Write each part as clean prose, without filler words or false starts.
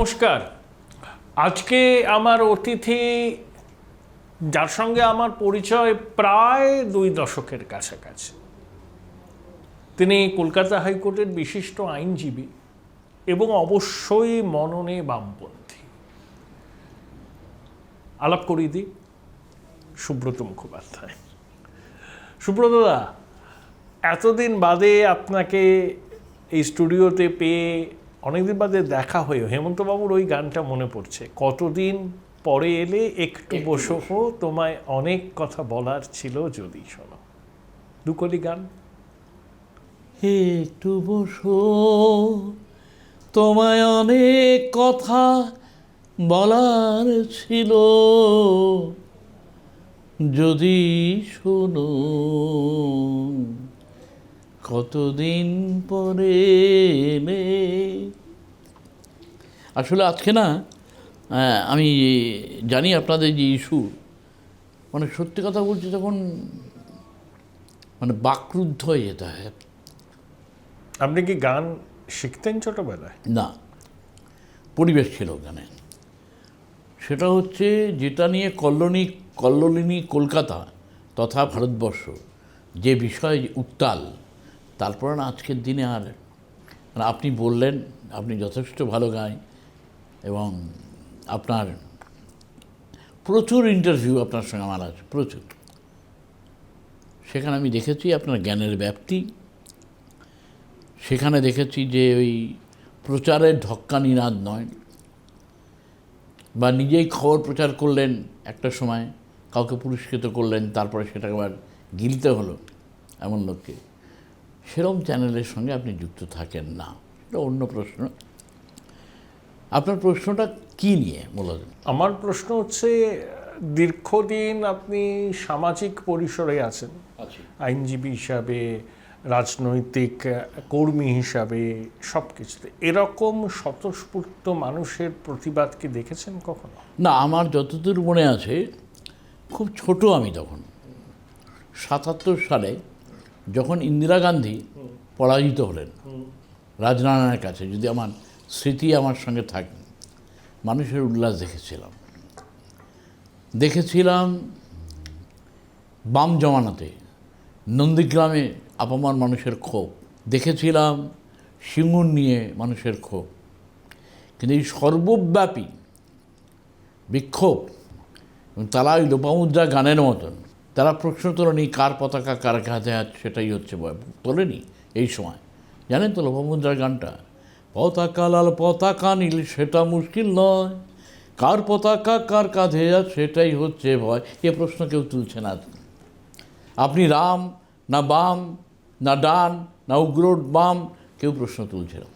নমস্কার। আজকে আমার অতিথি, যার সঙ্গে আমার পরিচয় প্রায় 2 দশকের কাছাকাছি। তিনি কলকাতা হাইকোর্টের বিশিষ্ট আইনজীবী এবং অবশ্যই মননে বামপন্থী। আলাপ করিয়ে দিই, সুব্রত মুখোপাধ্যায়। সুব্রতদা, এতদিন বাদে আপনাকে এই স্টুডিওতে পেয়ে, অনেকদিন বাদে দেখা হয়ে হেমন্তবাবুর ওই গানটা মনে পড়ছে, কতদিন পরে এলে একটু বসো হো, তোমায় অনেক কথা বলার ছিল যদি শোনো। দুকলি গান। একটু বসো, তোমায় অনেক কথা বলার ছিল যদি শোনো, কতদিন পরে এলে। আসলে আজকে না, আমি জানি আপনাদের যে ইস্যু, মানে সত্যি কথা বলছি, তখন মানে বাকরুদ্ধ হয়ে যেতে হয়। আপনি কি গান শিখতেন ছোটবেলায়? না, পরিবেশ ছিল ওখানে। সেটা হচ্ছে যেটা নিয়ে কল্লোলিনী কলকাতা তথা ভারতবর্ষ যে বিষয় উত্তাল, তারপর না আজকের দিনে আর মানে আপনি বললেন আপনি যথেষ্ট ভালো গায় এবং আপনার প্রচুর ইন্টারভিউ আপনার সঙ্গে আমার আছে, প্রচুর। সেখানে আমি দেখেছি আপনার জ্ঞানের ব্যাপ্তি, সেখানে দেখেছি যে ওই প্রচারের ঢক্কা নিনাদ নয়, বা নিজেই খবর প্রচার করলেন একটা সময়, কাউকে পুরস্কৃত করলেন, তারপরে সেটাকে আবার গিলতে হলো এমন লোককে, সেরকম চ্যানেলের সঙ্গে আপনি যুক্ত থাকেন না। এটা অন্য প্রশ্ন। আপনার প্রশ্নটা কি নিয়ে মূলত? আমার প্রশ্ন হচ্ছে, দীর্ঘদিন আপনি সামাজিক পরিসরে আছেন, আইনজীবী হিসাবে, রাজনৈতিক কর্মী হিসাবে, সব কিছুতে এরকম স্বতঃস্ফূর্ত মানুষের প্রতিবাদ কি দেখেছেন কখনো? না, আমার যতদূর মনে আছে, খুব ছোট আমি তখন, 77 সালে যখন ইন্দিরা গান্ধী পরাজিত হলেন রাজনারায়ণের কাছে, যদি আমার স্মৃতি আমার সঙ্গে থাকে, মানুষের উল্লাস দেখেছিলাম বাম জমানাতে নন্দীগ্রামে আপামর মানুষের ক্ষোভ, দেখেছিলাম সিঙ্গুর নিয়ে মানুষের ক্ষোভ। কিন্তু এই সর্বব্যাপী বিক্ষোভ, তারা ওই লোপামুদ্রা গানের মতন, তারা প্রশ্ন তোলেনি কার পতাকা কার কাঁধে আছে, সেটাই হচ্ছে তোলেনি এই সময়। জানেন তো লোপামুদ্রার গানটা? পতাকা লাল পতাকা নীল সেটা মুশকিল নয়, কার পতাকা কার কাঁধে আছে সেটাই হচ্ছে ভয়। এ প্রশ্ন কেউ তুলছে না। আপনি রাম না বাম না ডান না উগ্র বাম, কেউ প্রশ্ন তুলছে না।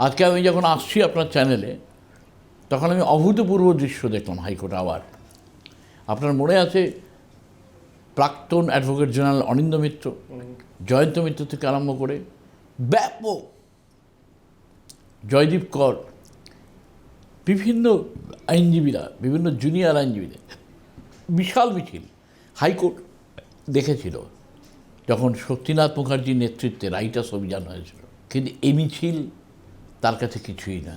আজকে আমি যখন আসছি আপনার চ্যানেলে, তখন আমি অভূতপূর্ব দৃশ্য দেখলাম হাইকোর্ট আবার। আপনার মনে আছে প্রাক্তন অ্যাডভোকেট জেনারেল অনিন্দ্য মিত্র, জয়ন্ত মিত্র থেকে আরম্ভ করে ব্যাপক, জয়দীপ কর, বিভিন্ন আইনজীবীরা, বিভিন্ন জুনিয়র আইনজীবীদের বিশাল মিছিল হাইকোর্ট দেখেছিল যখন শক্তিনাথ মুখার্জির নেতৃত্বে রাইটার্স অভিযান হয়েছিল। কিন্তু এই মিছিল তার কাছে কিছুই না।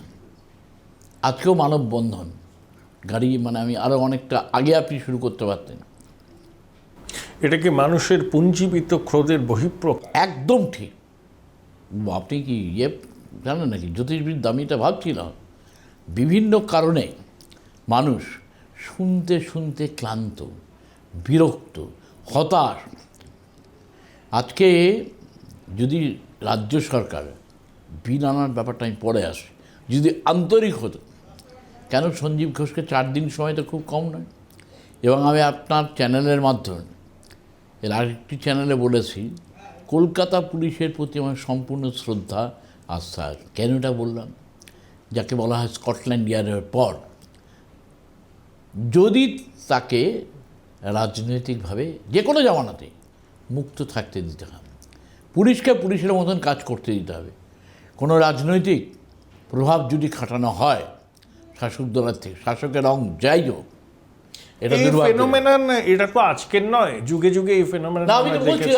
আজকেও মানববন্ধন গাড়ি, মানে আমি আরও অনেকটা আগে আপনি শুরু করতে পারতেন। এটা কি মানুষের পুঞ্জীবিত ক্রোধের বহিঃপ্রকাশ? একদম ঠিক। আপনি কি জানেন নাকি জ্যোতিষবিদ্যা? আমি এটা ভাবছিলাম, বিভিন্ন কারণে মানুষ শুনতে শুনতে ক্লান্ত, বিরক্ত, হতাশ। আজকে যদি রাজ্য সরকার, বিল আনার ব্যাপারটা আমি পরে আসি, যদি আন্তরিক হতো, কেন সঞ্জীব ঘোষকে 4 দিন সময় তো খুব কম নয়। এবং আমি আপনার চ্যানেলের মাধ্যমে, এর আরেকটি চ্যানেলে বলেছি, কলকাতা পুলিশের প্রতি আমার সম্পূর্ণ শ্রদ্ধা আস্থা। কেন এটা বললাম? যাকে বলা হয় স্কটল্যান্ড ইয়ার্ডের পর, যদি তাকে রাজনৈতিকভাবে যে কোনো জামানাতে মুক্ত থাকতে দিতে হবে, পুলিশকে পুলিশের মতন কাজ করতে দিতে হবে। কোনো রাজনৈতিক প্রভাব যদি খাটানো হয় শাসক দলের থেকে, শাসকের রং যাই হোক, এটা এই দুর্ভাগ্য। ফেনোমেনন, এটা তো আজকের নয়, যুগে যুগে এই ফেনোমেনন না, আমি তো বলছি,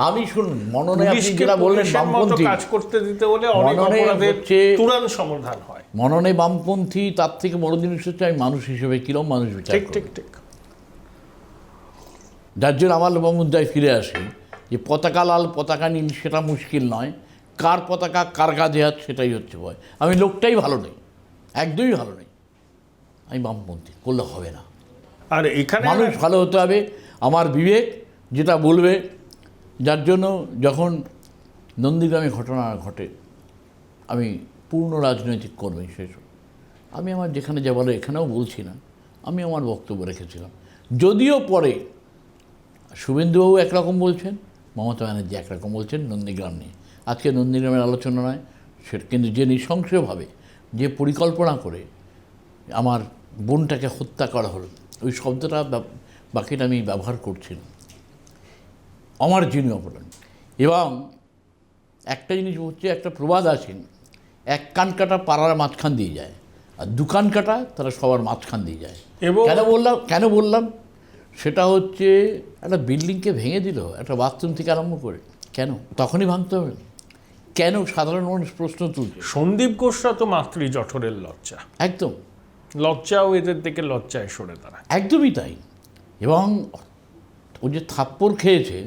আমি শুনুন, মননে আপনি যেটা বললেন বামপন্থী, কাজ করতে দিতে হলে অনেক মননে অপরাধের হচ্ছে তুরন্ত সমাধান হয়। মননে বামপন্থী, তার থেকে বড় জিনিস হচ্ছে আমি মানুষ হিসেবে কিরম মানুষ বিচার ঠিক করি। ঠিক ঠিক। যার জন্য আমার মুদ্রায় ফিরে আসি যে পতাকা লাল পতাকা নীল সেটা মুশকিল নয়, কার পতাকা কার কাজে হাত সেটাই হচ্ছে ভয়। আমি লোকটাই ভালো নেই, একদমই ভালো নেই, আমি বামপন্থী করলে হবে না। আর এখানে মানুষ ভালো হতে হবে, আমার বিবেক যেটা বলবে। যার জন্য যখন নন্দীগ্রামে ঘটনা ঘটে, আমি পূর্ণ রাজনৈতিক কর্মী শেষ, আমি আমার যেখানে যা বলে এখানেও বলছি না, আমি আমার বক্তব্য রেখেছিলাম। যদিও পরে শুভেন্দুবাবু একরকম বলছেন, মমতা ব্যানার্জি একরকম বলছেন নন্দীগ্রাম নিয়ে। আজকে নন্দীগ্রামের আলোচনা নয় সেটা, কিন্তু যে নৃশংসভাবে যে পরিকল্পনা করে আমার বোনটাকে হত্যা করা হলো, ওই শব্দটা বাকিটা আমি ব্যবহার করছিলাম, অমার্জনীয় অপরাধ। এবং একটা জিনিস হচ্ছে, একটা প্রবাদ আছেন, এক কান কাটা পাড়ার মাঝখান দিয়ে যায়, আর দু কান কাটা তারা সবার মাঝখান দিয়ে যায়। এবং কেন বললাম সেটা হচ্ছে, একটা বিল্ডিংকে ভেঙে দিল, একটা বাথরুম থেকে আরম্ভ করে, কেন তখনই ভাঙতে হবে? কেন? সাধারণ মানুষ প্রশ্ন তুলছে। সন্দীপ ঘোষরা তো মাতৃ জঠরের লজ্জা, একদম লজ্জাও এদের থেকে লজ্জায় সরে দাঁড়ায়। একদমই তাই। এবং ও যে থাপ্পড় খেয়েছে,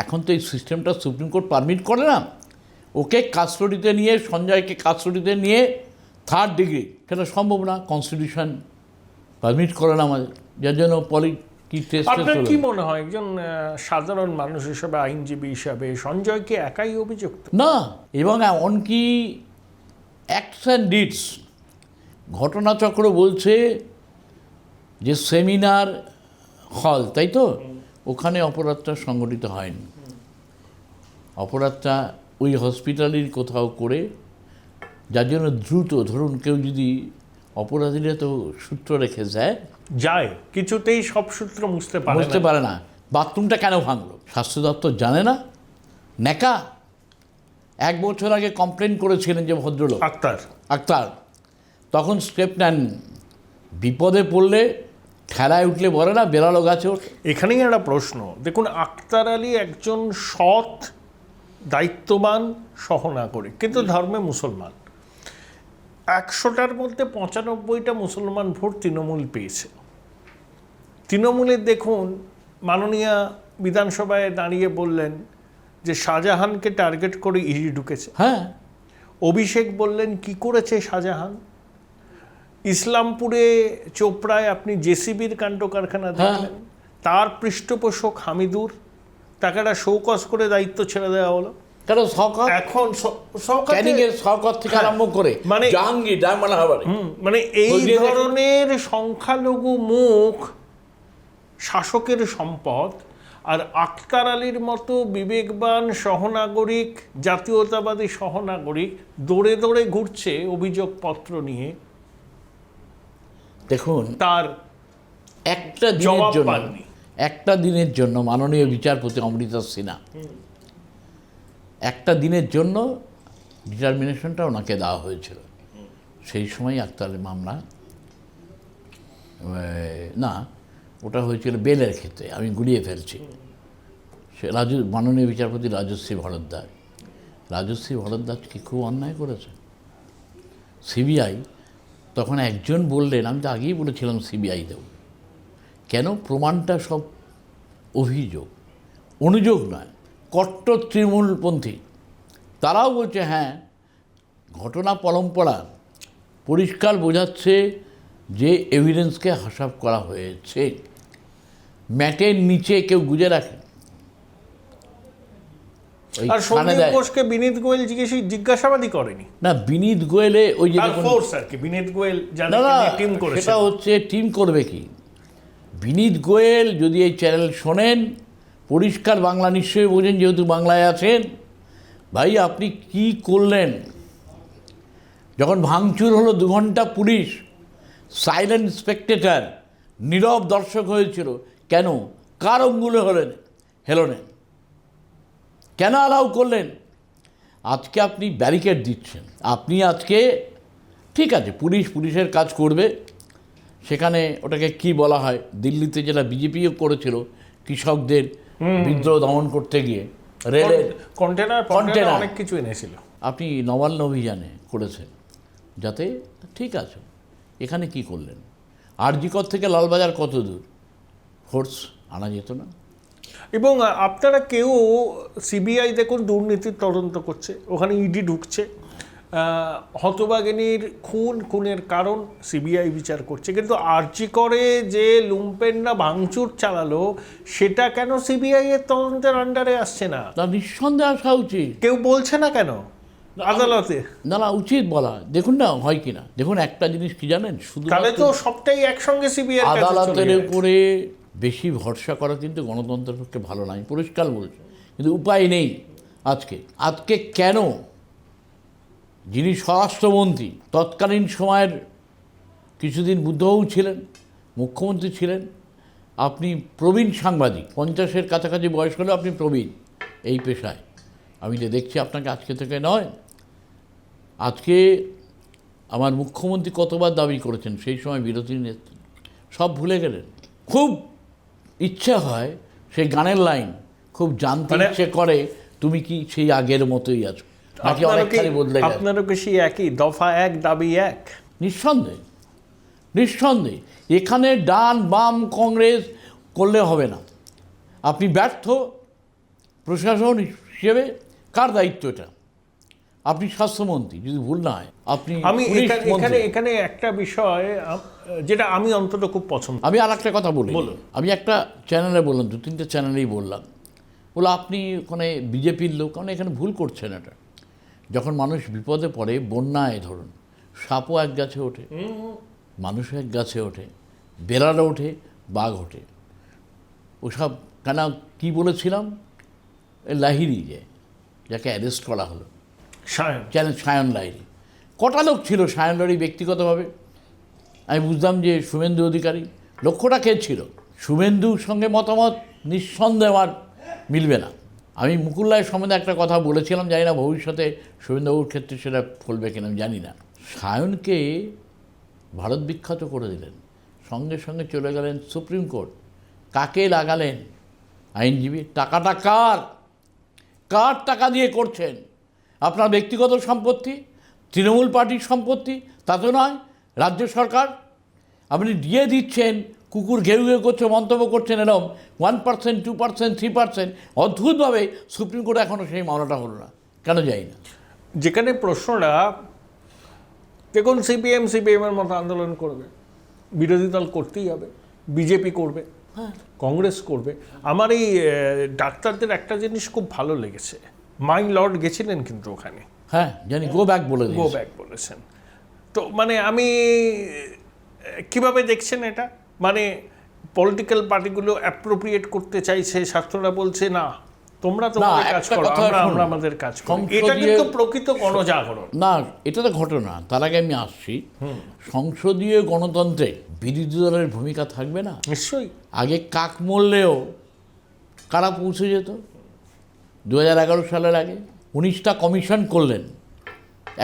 এখন তো এই সিস্টেমটা সুপ্রিম কোর্ট পারমিট করে না, ওকে কাস্টডিতে নিয়ে, সঞ্জয়কে কাস্টডিতে নিয়ে 3rd ডিগ্রি, সেটা সম্ভব না, কনস্টিটিউশন পারমিট করে না আমাদের। যার জন্য আপনার কি মনে হয় একজন সাধারণ মানুষ হিসেবে, আইনজীবী হিসাবে, সঞ্জয় কি একাই অভিযুক্ত? না, এবং এমনকি অ্যাক্টস অ্যান্ড ডিডস, ঘটনাচক্র বলছে যে সেমিনার হল, তাই তো, ওখানে অপরাধটা সংগঠিত হয়নি, অপরাধটা ওই হসপিটালের কোথাও করে। যার জন্য দ্রুত, ধরুন কেউ যদি, অপরাধীরা তো সূত্র রেখে যায়, কিছুতেই সব সূত্র মুছতে পারে না। বাথরুমটা কেন ভাঙলো? স্বাস্থ্য দপ্তর জানে না? নেকা 1 বছর আগে কমপ্লেন করেছিলেন যে ভদ্রলোক আক্তার, তখন স্টেপ নেন। বিপদে পড়লে ঠেলায় উঠলে বলে না বেড়ালো গাছে ওঠে। এখানেই একটা প্রশ্ন, দেখুন আক্তার আলী একজন সৎ, দায়িত্ববান সহনাগরিক, কিন্তু ধর্মে মুসলমান। 100টার মধ্যে 95টা মুসলমান ভোট তৃণমূল পেয়েছে। তৃণমূলের দেখুন, মাননীয় বিধানসভায় দাঁড়িয়ে বললেন যে শাহজাহানকে টার্গেট করে ইডি ঢুকেছে। হ্যাঁ, অভিষেক বললেন কি করেছে শাহজাহান। ইসলামপুরে চোপড়ায় আপনি জেসিবির কাণ্ড কারখানা দেখলেন, তার পৃষ্ঠপোষক হামিদুর, তাকে একটা শৌকস করে দায়িত্ব ছেড়ে দেওয়া হলো। কেন? শওকত এখন শওকত থেকে আরম্ভ করে মানে জাহাঙ্গীর, ডায়মন্ড হারবারে, মানে এই ধরনের সংখ্যালঘু মুখ শাসকের সম্পদ। আর আক্তার আলীর মতো বিবেকবান সহনাগরিক, জাতীয়তাবাদী সহনাগরিক দৌড়ে দৌড়ে ঘুরছে অভিযোগপত্র নিয়ে। দেখুন, তার একটা দিনের জন্য মাননীয় বিচারপতি অমৃতা সিনহা একটা দিনের জন্য ডিটারমিনেশনটা ওনাকে দেওয়া হয়েছিল। সেই সময় আক্তার আলী মামলা, না ওটা হয়েছিল বেলের ক্ষেত্রে, আমি গুলিয়ে ফেলছি। সে মাননীয় বিচারপতি রাজশ্রী ভরদ্বাজ কি খুব অন্যায় করেছে। সিবিআই তখন একজন বললেন, আমি তো আগেই বলেছিলাম সিবিআই দেব, কেন? প্রমাণটা সব অভিযোগ, অনুযোগ নয়, কট্টর তৃণমূলপন্থী। তারাও বলছে হ্যাঁ, ঘটনা পরম্পরা পরিষ্কার বোঝাচ্ছে যে এভিডেন্সকে হাসাব করা হয়েছে। ম্যাটের নিচে কেউ গুজে রাখে। আর সন্দীপ ঘোষকে বিনীত গোয়েল জিজ্ঞাসাবাদই করেনি। না, বিনীত গোয়েলে ওই যে বিনীত গোয়েল সেটা হচ্ছে, টিম করবে কি? বিনীত গোয়েল যদি এই চ্যানেল শোনেন, পরিষ্কার বাংলা নিশ্চয়ই বোঝেন, যেহেতু বাংলায় আছেন, ভাই আপনি কি করলেন? যখন ভাঙচুর হলো 2 ঘন্টা পুলিশ সাইলেন্ট স্পেকটেটর, নীরব দর্শক হয়েছিল, কেন? কার অঙ্গুলে হেলনে কেন অ্যালাউ করলেন? আজকে আপনি ব্যারিকেড দিচ্ছেন। আপনি আজকে, ঠিক আছে, পুলিশের কাজ করবে, সেখানে ওটাকে কি বলা হয়, দিল্লিতে যেটা বিজেপিও করেছিল কৃষকদের বিদ্রোহ দমন করতে গিয়ে রেলের কন্টেনার অনেক কিছু এনেছিল। আপনি নবান্ন অভিযানে করেছেন, যাতে ঠিক আছে, এখানে কি করলেন? আরজিকর থেকে লালবাজার কত দূর? ফোর্স আনা যেত না? এবং আপনারা কেউ, সিবিআই দেখুন দুর্নীতির তদন্ত করছে, ওখানে ইডি ঢুকছে, হতবাগিনীর খুনের কারণ সিবিআই বিচার করছে, কিন্তু আরজি করে যে লুম্পেনরা ভাঙচুর চালালো সেটা কেন সিবিআই এর তদন্তের আন্ডারে আসছে না? তা নিঃসন্দেহে আসা উচিত। কেউ বলছে না কেন আদালতে? না উচিত বলা। দেখুন না হয় কিনা, দেখুন একটা জিনিস কি জানেন, শুধু তাহলে তো সবটাই একসঙ্গে সিবিআই আদালতের উপরে বেশি ভরসা করা কিন্তু গণতন্ত্রের পক্ষে ভালো নয়, পরিষ্কার বলছে। কিন্তু উপায় নেই। আজকে কেন যিনি স্বরাষ্ট্রমন্ত্রী তৎকালীন সময়ের কিছুদিন বুদ্ধবাবু ছিলেন, মুখ্যমন্ত্রী ছিলেন, আপনি প্রবীণ সাংবাদিক, 50-এর কাছাকাছি বয়স হলেও আপনি প্রবীণ এই পেশায়। আমি যে দেখছি আপনাকে আজকে থেকে নয়, আজকে আমার মুখ্যমন্ত্রী কতবার দাবি করেছেন, সেই সময় বিরোধী নেতা সব ভুলে গেলেন। খুব ইচ্ছা হয় সেই গানের লাইন, খুব জানতে ইচ্ছে করে তুমি কি সেই আগের মতোই আছো নাকি অনেকখানি বদলে গেছে? আপনারও কি সেই একই দফা এক দাবি এক? নিঃসন্দেহে এখানে ডান বাম কংগ্রেস করলে হবে না। আপনি ব্যর্থ প্রশাসন হিসেবে, কার দায়িত্ব এটা? আপনি স্বাস্থ্যমন্ত্রী, যদি ভুল না হয় আপনি। আমি এখানে একটা বিষয় যেটা আমি অন্তত খুব পছন্দ। আমি আর একটা কথা বলি, আমি একটা চ্যানেলে বললাম, 2-3টে চ্যানেলেই বললাম, আপনি ওখানে বিজেপির লোক, কারণ এখানে ভুল করছেন। এটা যখন মানুষ বিপদে পড়ে, বন্যায় ধরুন, সাপও এক গাছে ওঠে, মানুষও এক গাছে ওঠে, বেড়ালও ওঠে, বাঘ ওঠে। ওসব কেন কি বলেছিলাম, লাহিড়ী যাকে অ্যারেস্ট করা হলো, সায়ন লাহিড়ী, কটা লোক ছিল সায়ন লাহিড়ী ব্যক্তিগতভাবে? আমি বুঝলাম যে শুভেন্দু অধিকারী, লক্ষ্যটা কে ছিল? শুভেন্দুর সঙ্গে মতামত নিঃসন্দেহে আমার মিলবে না। আমি মুকুল রায়ের সম্বন্ধে একটা কথা বলেছিলাম, জানি না ভবিষ্যতে শুভেন্দুবাবুর ক্ষেত্রে সেটা ফলবে কিনা আমি জানি না। সায়নকে ভারত বিখ্যাত করে দিলেন, সঙ্গে সঙ্গে চলে গেলেন সুপ্রিম কোর্ট। কাকে লাগালেন? আইনজীবী। টাকাটা কার টাকা দিয়ে করছেন? আপনার ব্যক্তিগত সম্পত্তি, তৃণমূল পার্টির সম্পত্তি, তা তো নয়, রাজ্য সরকার। আপনি দিয়ে দিচ্ছেন, কুকুর ঘেউ ঘেউ করছে, মন্তব্য করছেন, এরকম 1%, 2%, 3%। অদ্ভুতভাবে সুপ্রিম কোর্টে এখনও সেই মামলাটা হলো না, কেন যাই না? যেখানে প্রশ্নটা, দেখুন সিপিএমের মতো আন্দোলন করবে, বিরোধী দল করতেই হবে, বিজেপি করবে, কংগ্রেস করবে। আমার এই ডাক্তারদের একটা জিনিস খুব ভালো লেগেছে, মাই লর্ড গেছিলেন কিন্তু ওখানে, হ্যাঁ জানি, গো ব্যাক বলেছেন। তো মানে আমি কিভাবে দেখছেন এটা? মানে পলিটিক্যাল পার্টিগুলো অ্যাপ্রোপ্রিয়েট করতে চাইছে, ছাত্ররা বলছে না তোমরা তোমাদের কাজ করো, আমরা আমাদের কাজ করি। এটা কিন্তু প্রকৃত গণজাগরণ না, এটা তো ঘটনা। তার আগে আমি আসছি, সংসদীয় গণতন্ত্রে বিরোধী দলের ভূমিকা থাকবে না? নিশ্চয়ই। আগে কাক মরলেও কারা পৌঁছে যেত? 2011 সালের আগে 19টা কমিশন করলেন।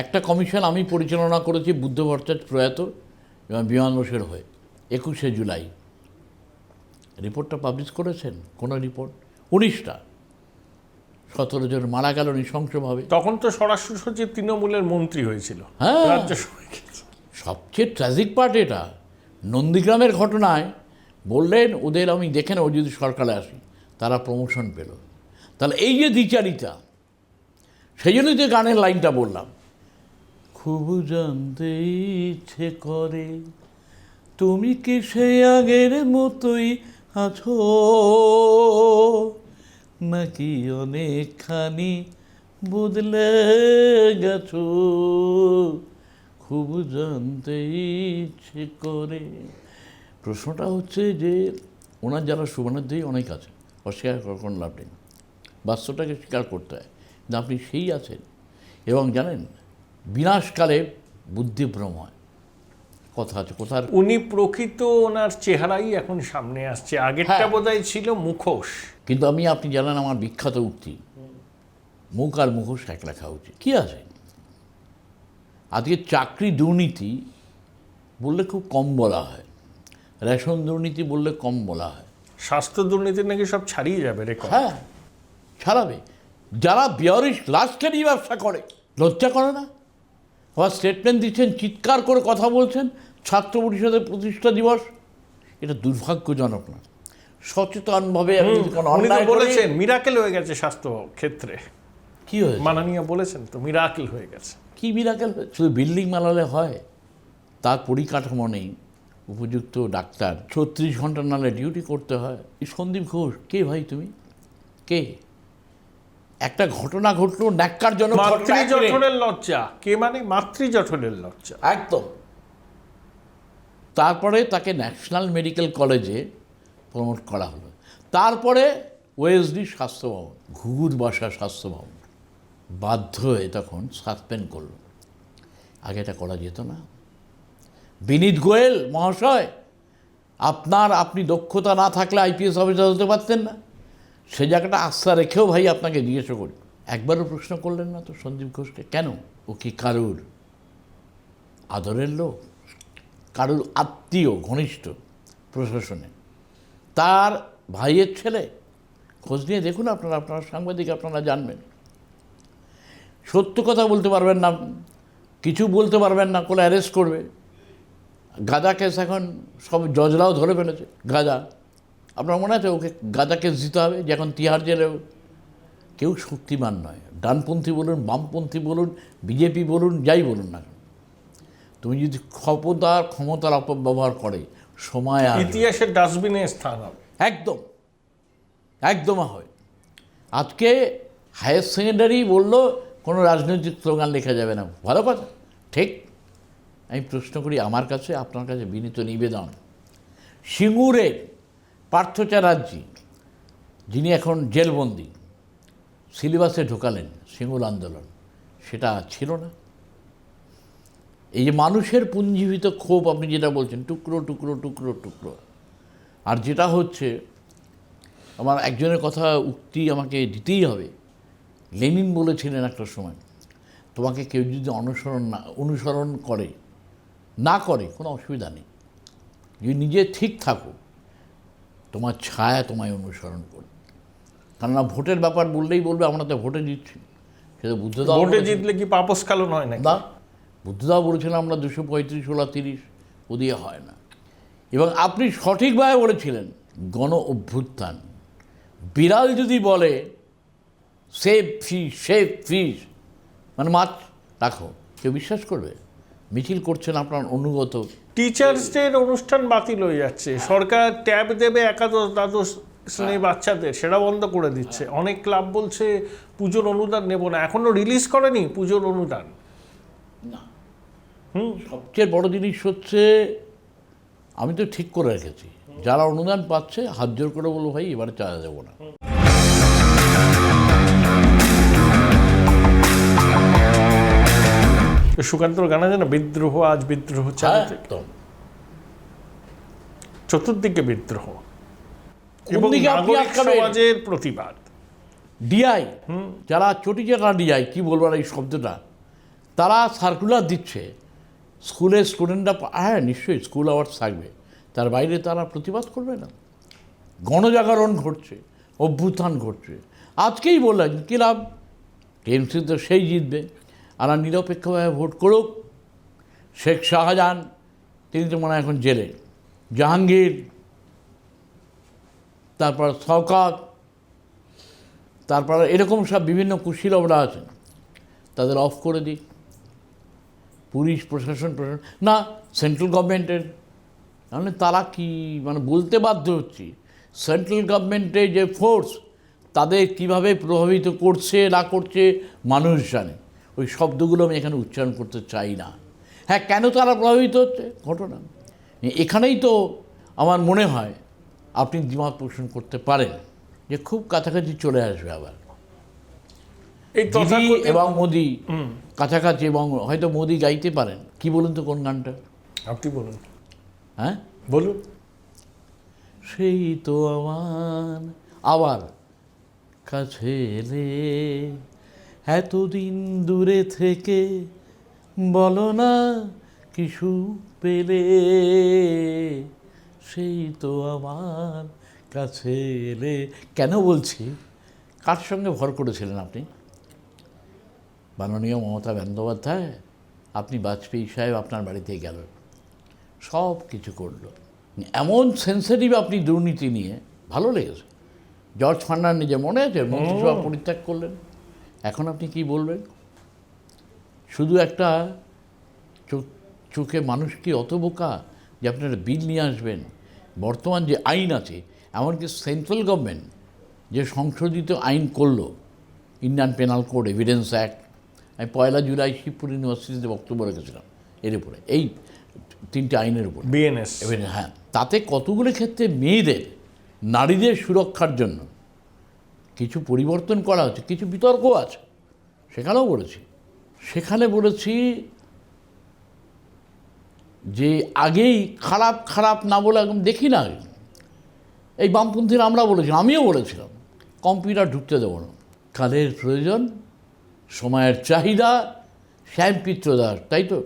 একটা কমিশন আমি পরিচালনা করেছি, বুদ্ধ ভট্টাচার্য প্রয়াত এবং বিমান বসুর হয়ে, 21শে জুলাই। রিপোর্টটা পাবলিশ করেছেন? কোনো রিপোর্ট? 19টা, 17 জন মারা গেল নৃশংসভাবে। তখন তো স্বরাষ্ট্র সচিব তৃণমূলের মন্ত্রী হয়েছিল। হ্যাঁ, সবচেয়ে ট্র্যাজিক পার্ট এটা, নন্দীগ্রামের ঘটনায় বললেন ওদের আমি দেখে নেব যদি সরকারে আসি, তারা প্রমোশন পেল। তাহলে এই যে দ্বিচারিতা, সেই জন্যই যে গানের লাইনটা বললাম, খুব জানতে ইচ্ছে করে তুমি কি সেই আগের মতোই আছো নাকি অনেকখানি বদলে গেছো, খুব জানতে ইচ্ছে করে। প্রশ্নটা হচ্ছে যে ওনার যারা শুভনার্থী অনেক আছে, অস্বীকার করার লাভ নেই, বাস্তবটাকে স্বীকার করতে হয়। কিন্তু আপনি সেই আছেন, এবং জানেন বিনাশকালে বুদ্ধিভ্রম হয়, কথা আছে কোথার। উনি প্রকৃত ওনার চেহারাই এখন সামনে আসছে, আগেরটা বোধহয় ছিল মুখোশ। কিন্তু আপনি জানেন আমার বিখ্যাত উক্তি, মুখ আর মুখোশ এক রাখা উচিত। কী আছে আজকে চাকরি দুর্নীতি বললে খুব কম বলা হয়, রেশন দুর্নীতি বললে কম বলা হয়। স্বাস্থ্য দুর্নীতি নাকি সব ছাড়িয়ে যাবে রে। হ্যাঁ, ছাড়াবে। যারা বিয়ারিশ লাশকে নিয়ে ব্যবসা করে, লজ্জা করে না? আবার স্টেটমেন্ট দিচ্ছেন, চিৎকার করে কথা বলছেন, ছাত্র পরিষদের প্রতিষ্ঠা দিবস। এটা দুর্ভাগ্যজনক না? সচেতনভাবে আমি যদি কোনো উনি তো অন্যায় করি- বলেছেন মিরাকেল হয়ে গেছে স্বাস্থ্য ক্ষেত্রে, কি হয়েছে? মাননীয় বলেছেন তো মিরাকেল হয়ে গেছে। কি মিরাকেল? শুধু বিল্ডিং বানালে হয়? তার পরিকাঠামো নেই, উপযুক্ত ডাক্তার, 36 ঘন্টা নালে ডিউটি করতে হয়। এই সন্দীপ ঘোষ কে ভাই তুমি? কে? একটা ঘটনা ঘটলো, ন্যাক্কারজনক ঘটনা, মাতৃজঠরের লজ্জা। কে মানে? মাতৃজঠরের লজ্জা। একদম। তারপরে তাকে ন্যাশনাল মেডিকেল কলেজে প্রমোট করা হলো। তারপরে ওএসডি স্বাস্থ্য ভবন, ঘুঘুর বাসা স্বাস্থ্য ভবন, বাধ্য হয়ে তখন সাসপেন্ড করলো। আগে এটা করা যেত না? বিনীত গোয়েল মহাশয়, আপনি দক্ষতা না থাকলে আইপিএস অফিসার হতে পারতেন না? সে জায়গাটা আস্থা রেখেও ভাই আপনাকে জিজ্ঞাসা করি, একবারও প্রশ্ন করলেন না তো সন্দীপ ঘোষকে? কেন? ও কি কারুর আদরের লোক, কারুর আত্মীয় ঘনিষ্ঠ প্রশাসনে? তার ভাইয়ের ছেলে? খোঁজ নিয়ে দেখুন আপনারা সাংবাদিক, আপনারা জানবেন। সত্য কথা বলতে পারবেন না, কিছু বলতে পারবেন না, কোনো অ্যারেস্ট করবে। গাঁজা কেস এখন সব জজরাও ধরে ফেলেছে। গাঁজা, আপনার মনে আছে ওকে গাঁজা কেস দিতে হবে, যে এখন তিহার জেলেও। কেউ শক্তিমান নয়, ডানপন্থী বলুন, বামপন্থী বলুন, বিজেপি বলুন, যাই বলুন না, তুমি যদি ক্ষমতার অপব্যবহার করে, সময় আসবে, ইতিহাসের ডাস্টবিনে স্থান হবে। একদম হয়। আজকে হায়ার সেকেন্ডারি বললো কোনো রাজনৈতিক স্লোগান লেখা যাবে না। ভালো কথা, ঠিক। আমি প্রশ্ন করি, আমার কাছে আপনার কাছে বিনীত নিবেদন, সিঙ্গুরের পার্থ চ্যাটার্জি, যিনি এখন জেলবন্দি, সিলেবাসে ঢোকালেন সিঙ্গুর আন্দোলন, সেটা ছিল না? এই যে মানুষের পুঞ্জীভূত ক্ষোভ, আপনি যেটা বলছেন, টুকরো টুকরো টুকরো টুকরো। আর যেটা হচ্ছে, আমার একজনের কথা উক্তি আমাকে দিতেই হবে। লেনিন বলেছিলেন একটা সময়, তোমাকে কেউ যদি অনুসরণ করে কোনো অসুবিধা নেই, যদি নিজে ঠিক থাকো, তোমার ছায়া তোমায় অনুসরণ করবে। কেননা ভোটের ব্যাপার বললেই বলবে আমরা তো ভোটে জিতছি। সেটা বুদ্ধদাও ভোটে জিতলে কি পাপস্কালন হয় না? না, বুদ্ধদাও বলেছিলেন আমরা 235 হলা 30, ও দিয়ে হয় না। এবং আপনি সঠিকভাবে বলেছিলেন, গণ অভ্যুত্থান, বিড়াল যদি বলে সেভ ফিশ মানে মাছ রাখো, কেউ বিশ্বাস করবে? মিছিল করছেন আপনার অনুগত। টিচার্স ডের অনুষ্ঠান বাতিল হয়ে যাচ্ছে, সরকার ট্যাব দেবে একাদশ দ্বাদশ শ্রেণীর বাচ্চাদের, সেটা বন্ধ করে দিচ্ছে। অনেক ক্লাব বলছে পুজোর অনুদান নেব না, এখনো রিলিজ করেনি পুজোর অনুদান। না, সবচেয়ে বড় জিনিস হচ্ছে, আমি তো ঠিক করে রেখেছি, যারা অনুদান পাচ্ছে হাত জোর করে বলবো ভাই এবারে চাঁদা দেবো না। সুকান্তর গান আছে না, বিদ্রোহ আজ বিদ্রোহ চালাতে, একদম চতুর্দিকে বিদ্রোহ কোন এবং দিকে আপনি নাগরিক আটকাবেন? সমাজের প্রতিবাদ। ডিআই, যারা চটিচাটা ডিআই, কি বলবো এই শব্দটা, তারা সার্কুলার দিচ্ছে, স্কুলের স্টুডেন্টরা, হ্যাঁ নিশ্চয়ই স্কুল আওয়ার্স থাকবে, তার বাইরে তারা প্রতিবাদ করবে না? গণজাগরণ ঘটছে, অভ্যুত্থান ঘটছে। আজকেই বললেন কী লাভ, টিএমসি তো সেই জিতবে, আর নিরপেক্ষভাবে ভোট করুক। শেখ শাহজাহান, তিনি তো মনে হয় এখন জেলে, জাহাঙ্গীর, তারপর শওকত, তারপর এরকম সব বিভিন্ন কুশীলবরা আছেন, তাদের অফ করে দিক। পুলিশ প্রশাসন না, সেন্ট্রাল গভর্নমেন্টের, তাহলে তারা কি মানে বলতে বাধ্য হচ্ছি, সেন্ট্রাল গভর্নমেন্টের যে ফোর্স, তাদের কিভাবে প্রভাবিত করছে না করছে মানুষ জানে। ওই শব্দগুলো আমি এখানে উচ্চারণ করতে চাই না। হ্যাঁ, কেন তারা প্রভাবিত হচ্ছে ঘটনা, এখানেই তো আমার মনে হয় আপনি দ্বিমত পোষণ করতে পারেন যে খুব কাছাকাছি চলে আসবে আবার এই দিদি এবং মোদি কাছাকাছি, এবং হয়তো মোদি গাইতে পারেন। কি বলুন তো কোন গানটা? আপনি বলুন। হ্যাঁ বলুন। সেই তো আমার আবার কাছে এলে, এতদিন দূরে থেকে বলো না কিছু পেলে, সেই তো আমার কাছে এলে। কেন বলছি, কার সঙ্গে ভর করেছিলেন আপনি? মাননীয় মমতা বন্দ্যোপাধ্যায়। আপনি বাজপেয়ী সাহেব আপনার বাড়িতে গেল, সব কিছু করলো। এমন সেন্সিটিভ আপনি দুর্নীতি নিয়ে, ভালো লেগেছে। জর্জ ফার্নান্ডিজের মনে আছে, মন্ত্রিসভা পরিত্যাগ করলেন। এখন আপনি কি বলবেন? শুধু একটা চোখে মানুষ কি অত বোকা যে আপনারা বিল নিয়ে আসবেন? বর্তমান যে আইন আছে, এমনকি সেন্ট্রাল গভর্নমেন্ট যে সংশোধিত আইন করলো, Indian penal code, evidence act, আমি 1 জুলাই শিবপুর ইউনিভার্সিটিতে বক্তব্য রেখেছিলাম এর উপরে, এই 3টে আইনের উপরে, বিএনএস। হ্যাঁ, তাতে কতগুলো ক্ষেত্রে মেয়েদের, নারীদের সুরক্ষার জন্য কিছু পরিবর্তন করা হচ্ছে, কিছু বিতর্ক আছে, সেখানেও বলেছি যে আগেই খারাপ খারাপ না বলে একদম দেখি না। এই বামপন্থীরা আমরা বলেছিলাম, আমিও বলেছিলাম, কম্পিউটার ঢুকতে দেবো না। কালের প্রয়োজন, সময়ের চাহিদা, শ্যামপিত্র দাস, তাই তো,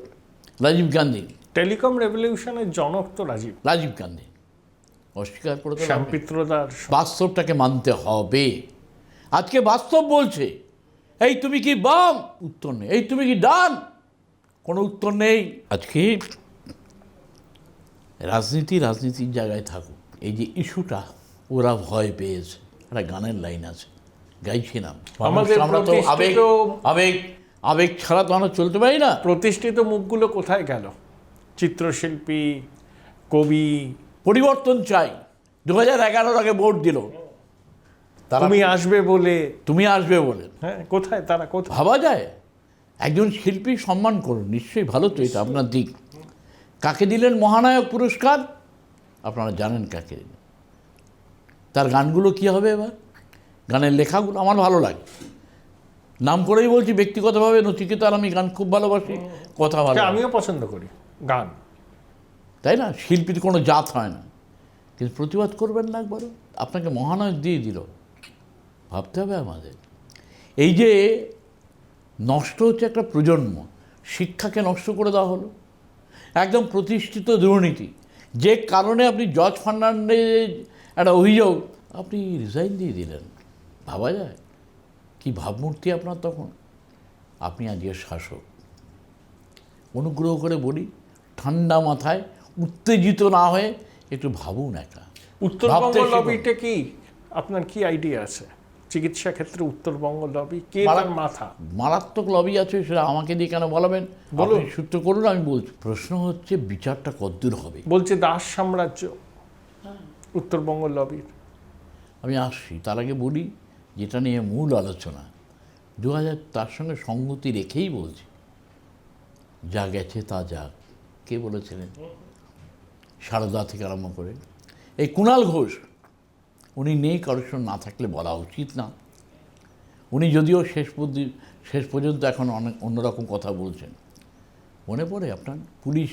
রাজীব গান্ধী। টেলিকম রেভলিউশনের জনক তো রাজীব গান্ধী, অস্বীকার করে তো শ্যামপিত্রদার। বাস্তবটাকে মানতে হবে। আজকে বাস্তব বলছে, এই তুমি কি বাম? উত্তর নেই। এই তুমি কি ডান? কোনো উত্তর নেই। আজকে রাজনীতির জায়গায় থাকুক। এই যে ইস্যুটা, ওরা ভয় পেয়েছে। একটা গানের লাইন আছে, গাইছিলাম, আমরা তো আবেগ ছাড়া তো আমরা চলতে পারি না। প্রতিষ্ঠিত মুখগুলো কোথায় গেল? চিত্রশিল্পী, কবি। পরিবর্তন চাই। 2011 আগে ভোট দিল, তুমি আসবে বলে। হ্যাঁ, কোথায় তারা? কোথায় ভাবা যায়? একজন শিল্পী সম্মান করুন, নিশ্চয়ই ভালো তো, এটা আপনার দিক। কাকে দিলেন মহানায়ক পুরস্কার? আপনারা জানেন কাকে দিলেন। তার গানগুলো কি হবে এবার? গানের লেখাগুলো আমার ভালো লাগে, নাম করেই বলছি ব্যক্তিগতভাবে। নচিকেতা আর আমি গান খুব ভালোবাসি, কথা ভালো, আমিও পছন্দ করি গান, তাই না? শিল্পীর কোনো জাত হয় না, কিন্তু প্রতিবাদ করবেন না একবারও? আপনাকে মহানায়ক দিয়ে দিল, ভাবতে হবে আমাদের। এই যে নষ্ট হচ্ছে একটা প্রজন্ম, শিক্ষাকে নষ্ট করে দেওয়া হলো, একদম প্রতিষ্ঠিত দুর্নীতি, যে কারণে আপনি জর্জ ফার্নান্ডেজ একটা অভিযোগ, আপনি রিজাইন দিয়ে দিলেন। ভাবা যায়? কি ভাবমূর্তি আপনার তখন? আপনি আজকে শাসক। অনুগ্রহ করে বলি, ঠান্ডা মাথায়, উত্তেজিত না হয়ে একটু ভাবুন একা। উত্তরবঙ্গ লবিটা কি, আপনার কি আইডিয়া আছে? চিকিৎসা ক্ষেত্রে উত্তরবঙ্গ লবি কে তার মাথা? মারাত্মক লবি আছে, সেটা আমাকে দিয়ে কেন বলাবেন? বলুন, সূত্র করুন, আমি বলছি। প্রশ্ন হচ্ছে বিচারটা কতদূর হবে। বলছে দাস সাম্রাজ্য উত্তরবঙ্গ লবির। আমি আসছি, তার আগে বলি যেটা নিয়ে মূল আলোচনা, 2000 তার সঙ্গে সঙ্গতি রেখেই বলছি, যা গেছে তা যাক। কে বলেছিলেন? সারদা থেকে আরম্ভ করে এই কুণাল ঘোষ, উনি নেই, কারোর সঙ্গে না থাকলে বলা উচিত না। উনি যদিও শেষ পর্যন্ত এখন অনেক অন্যরকম কথা বলছেন। মনে পড়ে আপনার পুলিশ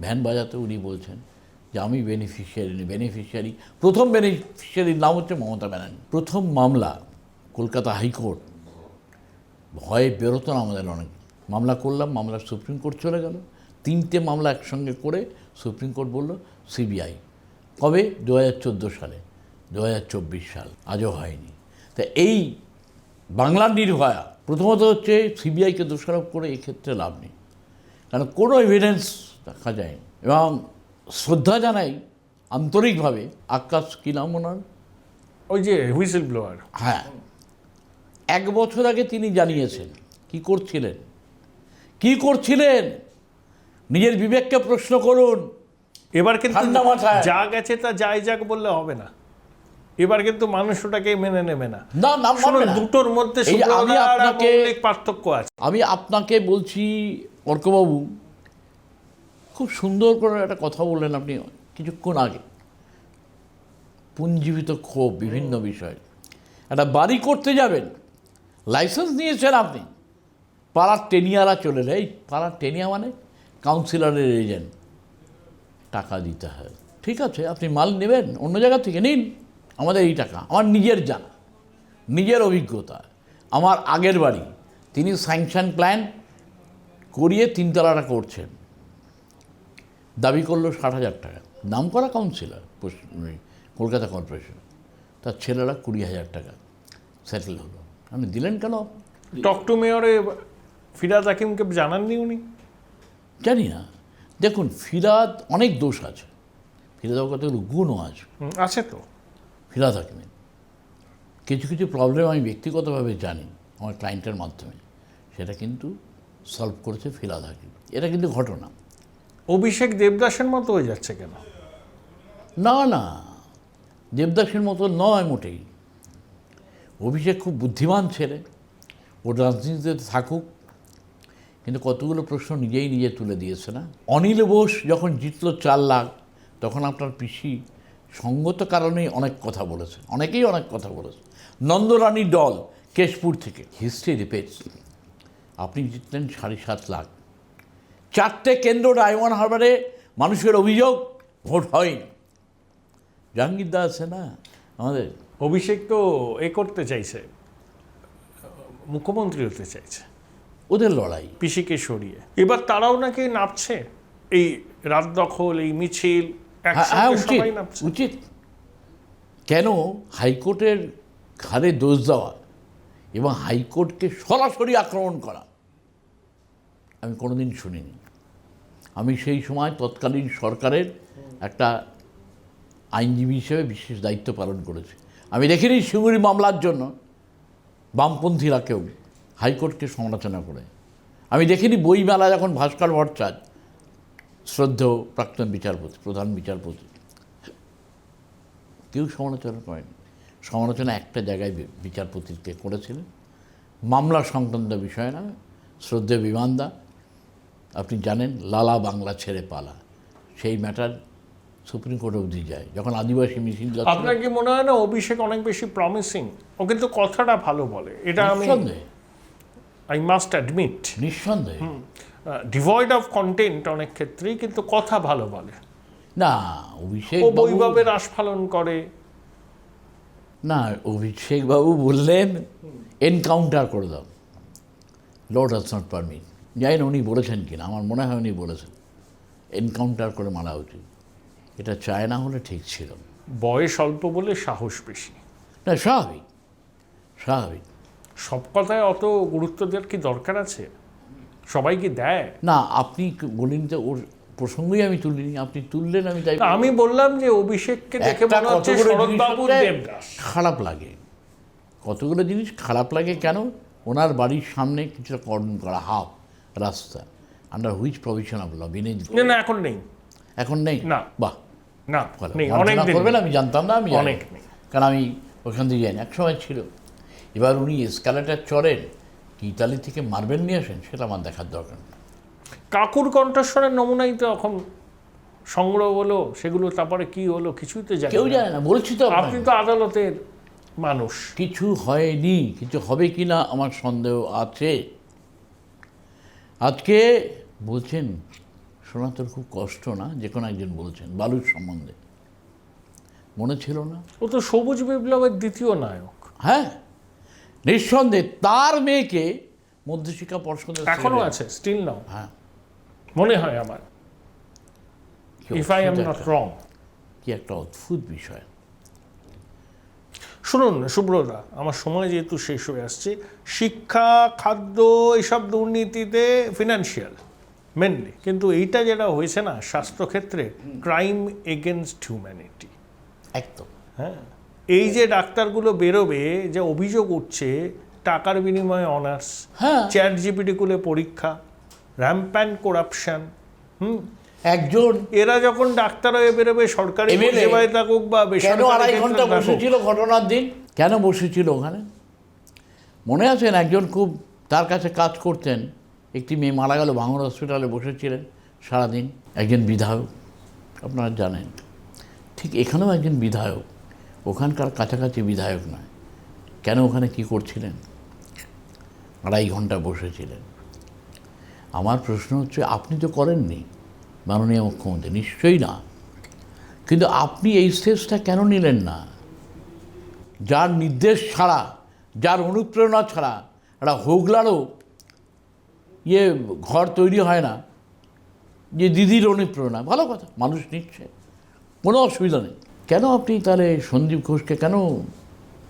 ভ্যান বাজাতে উনি বলছেন যে আমি বেনিফিশিয়ারি। প্রথম বেনিফিশিয়ারির নাম হচ্ছে মমতা ব্যানার্জি। প্রথম মামলা কলকাতা হাইকোর্ট, ভয়ে বেরোতো না আমাদের অনেক। মামলা করলাম, মামলা সুপ্রিম কোর্ট চলে গেল। 3টে মামলা একসঙ্গে করে সুপ্রিম কোর্ট বলল সিবিআই। কবে? 2014 সালে, 2024 সাল, আজও হয়নি। তা এই বাংলার নির্ভয়া, প্রথমত হচ্ছে সিবিআইকে দোষারোপ করে এক্ষেত্রে লাভ নেই, কারণ কোনো এভিডেন্স দেখা যায়নি। এবং শ্রদ্ধা জানাই আন্তরিকভাবে আকাশ, কি নাম ওনার, ওই যে হুইসেল ব্লোয়ার, হ্যাঁ, 1 বছর আগে তিনি জানিয়েছেন কি করছিলেন। নিজের বিবেককে প্রশ্ন করুন। এবার কিন্তু যা গেছে তা যাই যাক বললে হবে না। এবার কিন্তু মানুষ ওটাকে মেনে নেবে না। দুটোর মধ্যে পার্থক্য আছে। আমি আপনাকে বলছি অর্কবাবু, খুব সুন্দর করে একটা কথা বললেন আপনি কিছুক্ষণ আগে, পুঞ্জীবিত ক্ষোভ বিভিন্ন বিষয়। একটা বাড়ি করতে যাবেন, লাইসেন্স নিয়েছেন আপনি, পাড়ার টেনিয়ারা চলে যায়। এই পাড়ার টেনিয়া মানে কাউন্সিলরের এজেন্ট, টাকা দিতে হয়। ঠিক আছে, আপনি মাল নেবেন অন্য জায়গা থেকে নিন, আমাদের এই টাকা। আমার নিজের জানা, নিজের অভিজ্ঞতা, আমার আগের বাড়ি, তিনি স্যাংশন প্ল্যান করিয়ে 3 তলাটা করছেন। দাবি করলো 60,000 টাকা, নাম করা কাউন্সিলর কলকাতা কর্পোরেশন, তার ছেলেরা 20,000 টাকা সেটেল হলো। আপনি দিলেন কেন? টক টু মেয়রে ফিরাদ হাকিমকে জানাননি উনি? জানি না। দেখুন, ফিরাদ অনেক দোষ আছে, ফিরাদের কতগুলো গুণও আছে, আছে তো। ফিরাদ হাকিমের কিছু কিছু প্রবলেম আমি ব্যক্তিগতভাবে জানি আমার ক্লায়েন্টের মাধ্যমে, সেটা কিন্তু সলভ করেছে ফিরাদ হাকিম। এটা কিন্তু ঘটনা। অভিষেক দেবদাসের মতো হয়ে যাচ্ছে কেন? না না, দেবদাসের মতো নয় মোটেই। অভিষেক খুব বুদ্ধিমান ছেলে, ও রাজনীতিতে থাকুক, কিন্তু কতগুলো প্রশ্ন নিজেই নিজে তুলে দিয়েছে না। অনিল বোস যখন জিতলো 4 লাখ, তখন আপনার পিসি সঙ্গত কারণেই অনেক কথা বলেছে, অনেকেই অনেক কথা বলেছে। নন্দরানী দল কেশপুর থেকে, হিস্ট্রি রিপিটস, আপনি জিতলেন 7.5 লাখ। 4টে কেন্দ্র ডায়মন্ড হারবারে মানুষের অভিযোগ ভোট হয়নি। জাহাঙ্গীর দা আছে না আমাদের, অভিষেক তো করতে চাইছে, মুখ্যমন্ত্রী হতে চাইছে, ওদের লড়াই। পিসিকে সরিয়ে এবার তারাও নাকি নামছে, এই রাত দখল, এই মিছিল, একসাথে সবাই নামছে। উচিত। কেন হাইকোর্টের ঘাড়ে দোষ দেওয়া এবং হাইকোর্টকে সরাসরি আক্রমণ করা আমি কোনোদিন শুনিনি। আমি সেই সময় তৎকালীন সরকারের একটা আইনজীবী হিসেবে বিশেষ দায়িত্ব পালন করেছি। আমি দেখিনি সিঙ্গুরি মামলার জন্য বামপন্থীরা কেউ হাইকোর্টকে সমালোচনা করে। আমি দেখিনি বইমেলা যখন ভাস্কর ভট্টাচার্য, শ্রদ্ধেয় প্রাক্তন বিচারপতি, প্রধান বিচারপতি, কেউ সমালোচনা করেনি। সমালোচনা একটা জায়গায় বিচারপতিকে করেছিলেন, মামলা সংক্রান্ত বিষয় না, শ্রদ্ধেয় বিমানদা, আপনি জানেন, লালা বাংলা ছেড়ে পালা, সেই ম্যাটার সুপ্রিম কোর্ট অবধি যায়। যখন আদিবাসী মিছিল যাচ্ছে, আপনার কি মনে হয় না অভিষেক অনেক বেশি প্রমিসিং? ও কিন্তু কথাটা ভালো বলে, এটা আমি আই মাস্ট অ্যাডমিট, নিঃসন্দেহে। ডিভয়েড অফ কন্টেন্ট অনেক ক্ষেত্রেই, কিন্তু কথা ভালো বলে না, অভিষেক ও বৈভবের আস্ফালন করে না। অভিষেক বাবু বললেন এনকাউন্টার করে দাও, লর্ড হ্যাজ নট পারমিট। জানি না উনি বলেছেন কিনা, আমার মনে হয় উনি বলেছেন এনকাউন্টার করে মারা উচিত। এটা চায় না হলে ঠিক ছিল। বয়স অল্প বলে সাহস বেশি। না, স্বাভাবিক স্বাভাবিক। সব কথায় অত গুরুত্ব দেওয়ার কি দরকার আছে? সবাই কি দেয়? না, আপনি বলিনি তো, ওর প্রসঙ্গই আমি তুলিনি, আপনি তুললেন, আমি তাই আমি বললাম যে অভিষেককে দেখে মনে হচ্ছে শরৎবাবু দেবদাস। খারাপ লাগে, কতগুলো জিনিস খারাপ লাগে। কেন? ওনার বাড়ির সামনে কিছুটা কর্ডন করা হাফ রাস্তা, under which provision of law বিনে। না, এখন নেই। এখন নেই? না, বাহ, না, নেই, অনেক দিন করবেন, আমি জানতাম না, আমি অনেক নেই, কারণ আমি ওখান দিয়ে যাই, একসময় ছিল। এবার উনি এসকালেটার চড়েন কি ইতালি থেকে মার্বেল নিয়ে আসেন, সেটা আমার দেখার দরকার নেই। কাকুর কণ্ঠস্বরের নমুনাই তো এখন সংগ্রহ হলো, সেগুলো তারপরে কি হলো কিছুই তো জানি কেউ না। জানে না, বলছি তো আপনি তো আদালতের মানুষ। কিছু হয়নি, কিছু হবে কি না আমার সন্দেহ আছে। আজকে বলছেন শোনা তোর খুব কষ্ট না, যে কোনো একজন বলছেন বালুর সম্বন্ধে, মনে ছিল না? ও তো সবুজ বিপ্লবের দ্বিতীয় নায়ক। হ্যাঁ, নিঃসন্দেহে তার মেয়েকে মধ্যশিক্ষা পর্ষদের এখনো আছে, স্টিল নাও, হ্যাঁ, মনে হয় আমার, if I am not wrong. কি একটা অদ্ভুত বিষয়। শুনুন সুব্রতা, আমার সময় যেহেতু শেষ হয়ে আসছে, শিক্ষা, খাদ্য, এইসব দুর্নীতিতে ফিনান্সিয়াল মেনলি, কিন্তু এইটা যেটা হয়েছে না স্বাস্থ্যক্ষেত্রে, ক্রাইম এগেনস্ট হিউম্যানিটি। একদম। হ্যাঁ, এই যে ডাক্তারগুলো বেরোবে, যে অভিযোগ উঠছে টাকার বিনিময়ে অনার্স, হ্যাঁ, চ্যাট জিপিটি খুলে পরীক্ষা, র্যাম্প্যান্ট করাপশন। একজন এরা যখন ডাক্তার হয়ে বেরোবে, সরকারি সেবায় থাকুক বা কেন 2.5 ঘন্টা বেসরকারি, বসেছিল ঘটনার দিন? কেন বসেছিল ওখানে? মনে আছেন, একজন খুব তার কাছে কাজ করতেন, একটি মেয়ে মারা গেল, ভাঙড় হসপিটালে বসেছিলেন সারাদিন। একজন বিধায়ক, আপনারা জানেন, ঠিক এখানেও একজন বিধায়ক, ওখানকার কাছাকাছি বিধায়ক নয়, কেন ওখানে কি করছিলেন? 2.5 ঘন্টা বসেছিলেন। আমার প্রশ্ন হচ্ছে, আপনি তো করেননি মাননীয় মুখ্যমন্ত্রী, নিশ্চয়ই না, কিন্তু আপনি এই স্টেজটা কেন নিলেন না? যার নির্দেশ ছাড়া, যার অনুপ্রেরণা ছাড়া একটা হোগলারও ঘর তৈরি হয় না, যে দিদির অনুপ্রেরণা, ভালো কথা, মানুষ নিচ্ছে, কোনো অসুবিধা নেই। কেন আপনি তাহলে সন্দীপ ঘোষকে কেন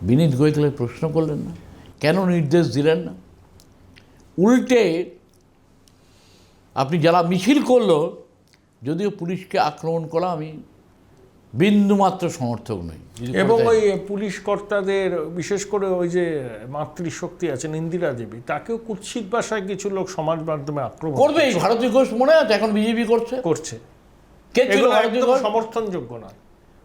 বিনীত গোয়েঙ্কাকে প্রশ্ন করলেন না, কেন নির্দেশ দিলেন না? উল্টে আপনি যারা মিছিল করলো, যদিও পুলিশকে আক্রমণ করা আমি বিন্দুমাত্র সমর্থক নই, এবং ওই পুলিশ কর্তাদের বিশেষ করে ওই যে মাতৃশক্তি আছেন ইন্দিরা দেবী, তাকেও কুৎসিত ভাষায় কিছু লোক সমাজ মাধ্যমে আক্রমণ করবে। এই ভারতী ঘোষ মনে আছে এখন বিজেপি করছে, কে ছিল এগুলো ভারতী একদম ঘোষ? সমর্থনযোগ্য নয়।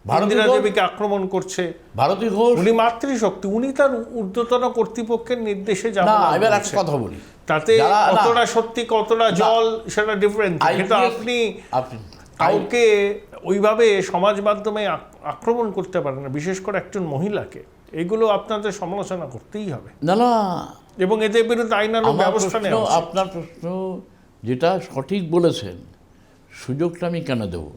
ভারতী ইন্দিরা ঘোষ- দেবীকে আক্রমণ করছে, ভারতী ঘোষ উনি মাতৃশক্তি, উনি তার ঊর্ধ্বতন কর্তৃপক্ষের নির্দেশে না, যাবেন। এবার একটা কথা বলি, তাতে যারা- না। কতটা সত্যি কতটা জল সেটা ডিফারেন্ট, কিন্তু আপনি আপনি কাউকে ওইভাবে সমাজ মাধ্যমে আক্রমণ করতে পারেন না, বিশেষ করে একজন মহিলাকে। এগুলো আপনাদের সমালোচনা করতেই হবে না না, এবং এদের বিরুদ্ধে আইনানুগ আমার ব্যবস্থা প্রশ্ন, নেওয়া উচিত। আপনার প্রশ্ন যেটা সঠিক বলেছেন, সুযোগটা আমি কেন দেব?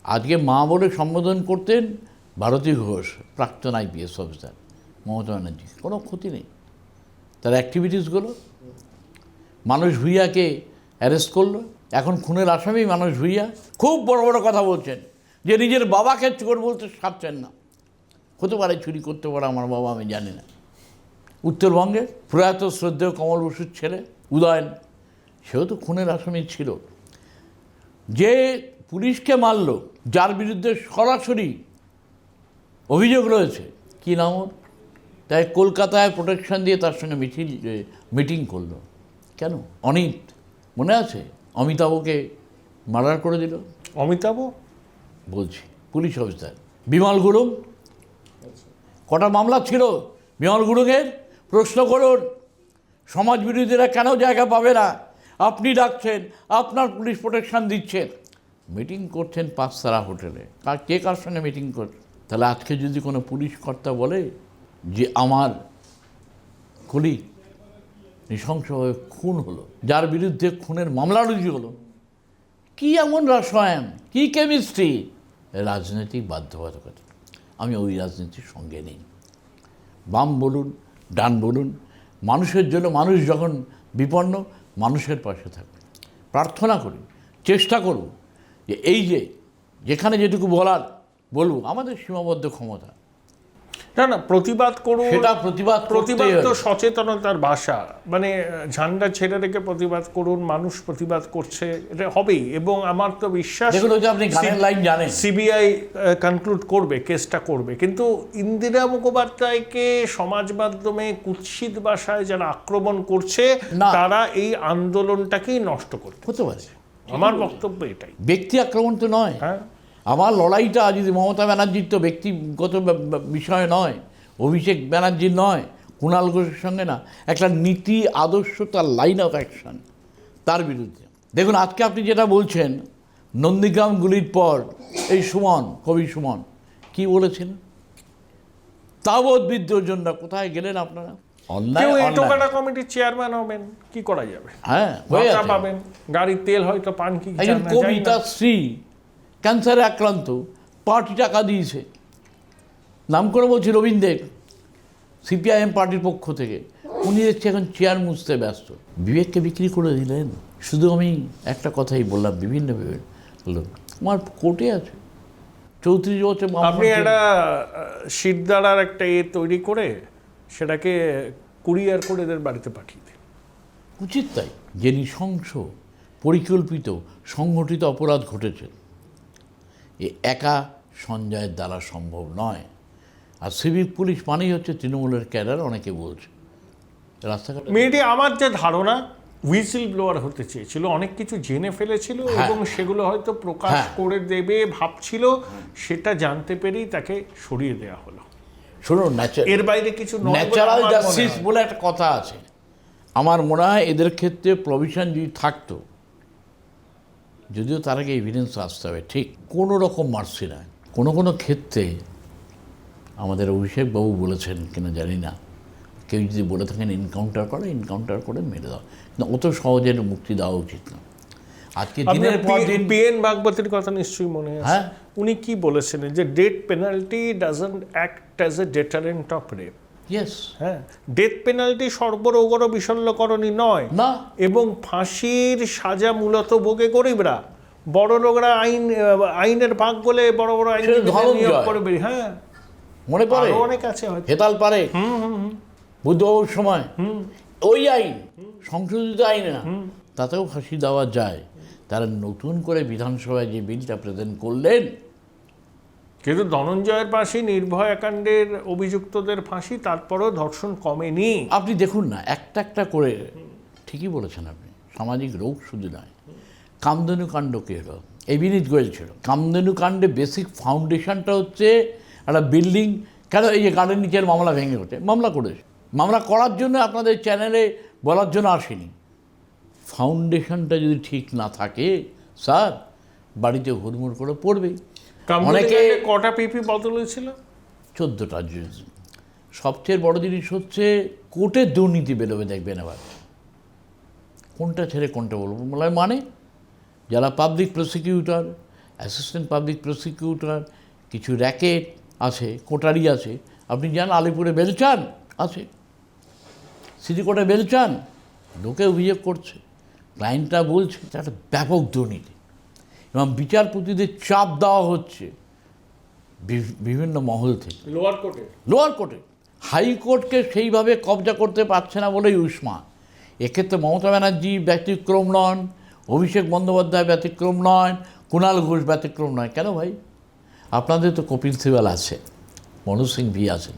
আজকে মা বলে সম্বোধন করতেন ভারতী ঘোষ, প্রাক্তন IPS অফিসার মমতা ব্যানার্জি, কোনো ক্ষতি নেই তার অ্যাক্টিভিটিসগুলো। মানুষ ভূঁইয়াকে অ্যারেস্ট করলো, এখন খুনের আসামি মানুষ ভূঁইয়া। খুব বড় বড় কথা বলছেন যে নিজের বাবাকে চোর বলতে ছাড়ছেন না। হতে পারে চুরি করতে পারে আমার বাবা, আমি জানি না। উত্তরবঙ্গের প্রয়াত শ্রদ্ধেয় কমল বসুর ছেলে উদয়ন, সেও তো খুনের আসামি ছিল। যে পুলিশকে মারল, যার বিরুদ্ধে সরাসরি অভিযোগ রয়েছে, কী নাম ওর, তাই কলকাতায় প্রোটেকশন দিয়ে তার সঙ্গে মিটিং করলো। কেন? অনিত, মনে আছে? অমিতাভকে মার্ডার করে দিল। অমিতাভ বলছি পুলিশ অফিসার বিমল গুরুং, কটা মামলা ছিল বিমল গুরুংয়ের? প্রশ্ন করুন, সমাজ বিরোধীরা কেন জায়গা পাবে না? আপনি ডাকছেন, আপনার পুলিশ প্রোটেকশন দিচ্ছেন, মিটিং করছেন পাঁচতারা হোটেলে, কে কার সঙ্গে মিটিং করছে? তাহলে আজকে যদি কোনো পুলিশ কর্তা বলে যে আমার কলি নৃশংসভাবে খুন হলো, যার বিরুদ্ধে খুনের মামলা রুজু হলো, কী এমন রসায়ন, কী কেমিস্ট্রি? রাজনৈতিক বাধ্যবাধকতা। আমি ওই রাজনীতির সঙ্গে নেই। বাম বলুন ডান বলুন, মানুষের জন্য, মানুষ যখন বিপন্ন, মানুষের পাশে থাকবে। প্রার্থনা করি, চেষ্টা করব যে এই যে যেখানে যেটুকু বলার বলবো, আমাদের সীমাবদ্ধ ক্ষমতা, না না, প্রতিবাদ করুন, সেটা প্রতিবাদ তো সচেতনতার ভাষা। মানে ঝান্ডা ছেড়ে রেখে প্রতিবাদ করুন, মানুষ প্রতিবাদ করছে, এটা হবেই। এবং আমার তো বিশ্বাস, দেখুন ওই যে আপনি গানের লাইন জানেন, সিবিআই কনক্লুড করবে, কেসটা করবে, কিন্তু ইন্দিরা মুখোপাধ্যায়কে সমাজ মাধ্যমে কুৎসিত ভাষায় যারা আক্রমণ করছে, না। তারা এই আন্দোলনটাকেই নষ্ট করতে হতে পারে। আমার বক্তব্য এটাই। ব্যক্তি আক্রমণ তো নয়। হ্যাঁ, আমার লড়াইটা যদি মমতা ব্যানার্জির তো ব্যক্তিগত বিষয় নয়, অভিষেক ব্যানার্জির নয়, কুণাল ঘোষের সঙ্গে না, একটা নীতি আদর্শ, তার লাইন অফ অ্যাকশন, তার বিরুদ্ধে। দেখুন আজকে আপনি যেটা বলছেন, নন্দীগ্রাম গুলির পর এই সুমন, কবি সুমন কি বলেছেন? তাবৎ বিদ্রোহজনরা কোথায় গেলেন আপনারা? কেউ অন্যায় এই অন্যায়। টোকাটা কমিটির চেয়ারম্যান হবেন, কি করা যাবে? হ্যাঁ, হয়ে ভাতা আছে। পাবেন, গাড়ির তেল হয়তো পান কি একজন জানা কবি, যায় না। তার স্ত্রী ক্যান্সারে আক্রান্ত, পার্টি টাকা দিয়েছে, নাম করে বলছি রবীন্দ্রের, CPIM পার্টির পক্ষ থেকে। উনি দেখছি এখন চেয়ার মুছতে ব্যস্ত। বিবেককে বিক্রি করে দিলেন। শুধু আমি একটা কথাই বললাম, বিভিন্ন লোক আমার কোর্টে আছে 34 বছর। আপনি একটা শীতদাঁড়ার একটা তৈরি করে সেটাকে কুরিয়ার করে এদের বাড়িতে পাঠিয়ে দিন। উচিত তাই। যে নৃশংস পরিকল্পিত সংগঠিত অপরাধ ঘটেছে, এ একা সঞ্জয়ের দ্বারা সম্ভব নয়। আর সিভিক পুলিশ মানেই হচ্ছে তৃণমূলের ক্যাডার, অনেকে বলছে। রাস্তাঘাটে মেয়েটি, আমার যে ধারণা, হুইসেল ব্লোয়ার হতে চেয়েছিল, অনেক কিছু জেনে ফেলেছিল এবং সেগুলো হয়তো প্রকাশ করে দেবে ভাবছিল, সেটা জানতে পেরেই তাকে সরিয়ে দেওয়া হলো। শুনুন, এর বাইরে কিছু নয় বলে ন্যাচারাল আমার মনে জাস্টিস হয়। বলে একটা কথা আছে। আমার মনে হয় এদের ক্ষেত্রে প্রভিশন যদি থাকতো, যদিও তার আগে এভিডেন্স আসতে হবে, ঠিক কোনো রকম মার্সি নয়। কোনো কোনো ক্ষেত্রে আমাদের অভিষেকবাবু বলেছেন কিনা জানি না, কেউ যদি বলে থাকেন এনকাউন্টার করে মেরে দাও, না, অত সহজে মুক্তি দেওয়া উচিত না। আজকে দিনের পর দিন PN ভাগবতীর কথা নিশ্চয়ই মনে আছে। হ্যাঁ। উনি কি বলেছেন যে death penalty doesn't act as a deterrent of rape. Yes, হ্যাঁ, ডেথ পেনাল্টি সর্বরোগর বিশল্যকরণী নয়, না, এবং ফাঁসির সাজা মূলত ভোগে গরিবরা। বড় লোকরা আইনের ভাগ বলে বড় বড় সেটা ধনঞ্জয়। নিয়োগ করবে। হ্যাঁ, মনে পড়ে আরো অনেক আছে হয়তো। হেতাল পারে বুদ্ধবাবুর সময় ওই আইন সংশোধিত আইন না, তাতেও ফাঁসি দেওয়া যায়। তারা নতুন করে বিধানসভায় যে বিলটা প্রেজেন্ট করলেন, কিন্তু ধনঞ্জয়ের ফাঁসি, নির্ভয়া কাণ্ডের অভিযুক্তদের ফাঁসি, তারপরেও ধর্ষণ কমেনি। আপনি দেখুন না, একটা একটা করে, ঠিকই বলেছেন আপনি, সামাজিক রোগ শুধু নয়, কামধেনু কাণ্ড কে হলো, এই বিনীত গোয়েল ছিল। কামধেনু কাণ্ডে বেসিক ফাউন্ডেশনটা হচ্ছে একটা বিল্ডিং। কেন এই যে গার্ডেন নিচের মামলা ভেঙে ওঠে, মামলা করেছে, মামলা করার জন্য আপনাদের চ্যানেলে বলার জন্য আসেনি। ফাউন্ডেশনটা যদি ঠিক না থাকে স্যার, বাড়িতে হুড়মুড় করে পড়বে। অনেকে কটা পিপি বদল হয়েছিল? 14টা। সবচেয়ে বড় জিনিস হচ্ছে কোর্টের দুর্নীতি বেরোবে, দেখবেন এবার কোনটা ছেড়ে কোনটা বলবো মানে যারা public prosecutor, assistant public prosecutor, কিছু র্যাকেট আছে, কোটারি আছে। আপনি যান আলিপুরে বেলচান আছে, সিটি কোর্টে বেলচান, লোকে অভিযোগ করছে, ক্লায়েন্টরা বলছে এটা একটা ব্যাপক দুর্নীতি, এবং বিচারপতিদের চাপ দেওয়া হচ্ছে বিভিন্ন মহল থেকে। লোয়ার কোর্টে হাইকোর্টকে সেইভাবে কবজা করতে পারছে না বলেই উষ্মা। এক্ষেত্রে মমতা ব্যানার্জি ব্যতিক্রম নন, অভিষেক বন্দ্যোপাধ্যায় ব্যতিক্রম নয়, কুণাল ঘোষ ব্যতিক্রম নয়। কেন ভাই? আপনাদের তো কপিল সিবাল আছে, মনোজ সিং ভি আছেন,